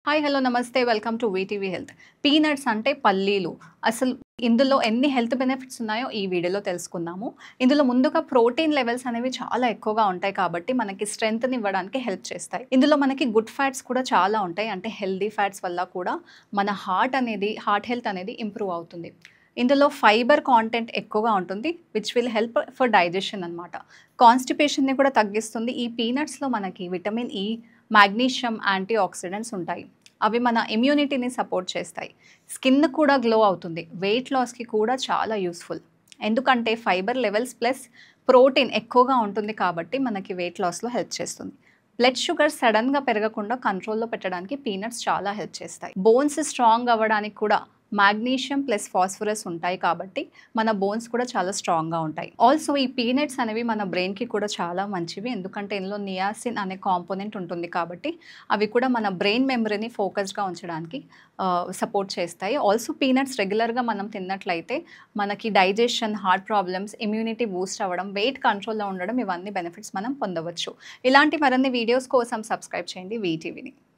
Hi hello నమస్తే welcome to VTV health. Peanuts అంటే పల్లీలు. అసలు ఇందులో ఎన్ని హెల్త్ బెనిఫిట్స్ ఉన్నాయో ఈ వీడియోలో తెలుసుకుందాము. ఇందులో ముందుగా ప్రోటీన్ లెవెల్స్ అనేవి చాలా ఎక్కువగా ఉంటాయి కాబట్టి మనకి స్ట్రెంగ్త్‌ని ఇవ్వడానికి హెల్ప్ చేస్తాయి. ఇందులో మనకి గుడ్ ఫ్యాట్స్ కూడా చాలా ఉంటాయి. అంటే హెల్తీ ఫ్యాట్స్ వల్ల కూడా మన హార్ట్ హెల్త్ అనేది ఇంప్రూవ్ అవుతుంది. ఇందులో ఫైబర్ కాంటెంట్ ఎక్కువగా ఉంటుంది. Which will help for digestion అనమాట. కాన్‌స్టిపేషన్‌ని కూడా తగ్గిస్తుంది. ఈ పీనట్స్‌లో మనకి vitamin E, magnesium, antioxidants ఉంటాయి. అవి మన ఇమ్యూనిటీని సపోర్ట్ చేస్తాయి. స్కిన్ కూడా గ్లో అవుతుంది. వెయిట్ లాస్‌కి కూడా చాలా యూజ్‌ఫుల్. ఎందుకంటే ఫైబర్ లెవెల్స్ ప్లస్ ప్రోటీన్ ఎక్కువగా ఉంటుంది కాబట్టి మనకి వెయిట్ లాస్‌లో హెల్ప్ చేస్తుంది. బ్లడ్ షుగర్ సడెన్‌గా పెరగకుండా కంట్రోల్‌లో పెట్టడానికి పీనట్స్ చాలా హెల్ప్ చేస్తాయి. బోన్స్ స్ట్రాంగ్ అవ్వడానికి కూడా మాగ్నీషియం ప్లస్ ఫాస్ఫరస్ ఉంటాయి కాబట్టి మన బోన్స్ కూడా చాలా స్ట్రాంగ్‌గా ఉంటాయి. ఆల్సో ఈ పీనట్స్ అనేవి మన బ్రెయిన్‌కి కూడా చాలా మంచివి. ఎందుకంటే ఇందులో నియాసిన్ అనే కాంపోనెంట్ ఉంటుంది కాబట్టి అవి కూడా మన బ్రెయిన్ మెమరీని ఫోకస్డ్‌గా ఉంచడానికి సపోర్ట్ చేస్తాయి. ఆల్సో పీనట్స్ రెగ్యులర్‌గా మనం తిన్నట్లయితే మనకి digestion, heart problems, immunity Boost అవ్వడం, వెయిట్ కంట్రోల్‌లో ఉండడం ఇవన్నీ బెనిఫిట్స్ మనం పొందవచ్చు. ఇలాంటి మరిన్ని వీడియోస్ కోసం సబ్స్క్రైబ్ చేయండి వీటీవీని.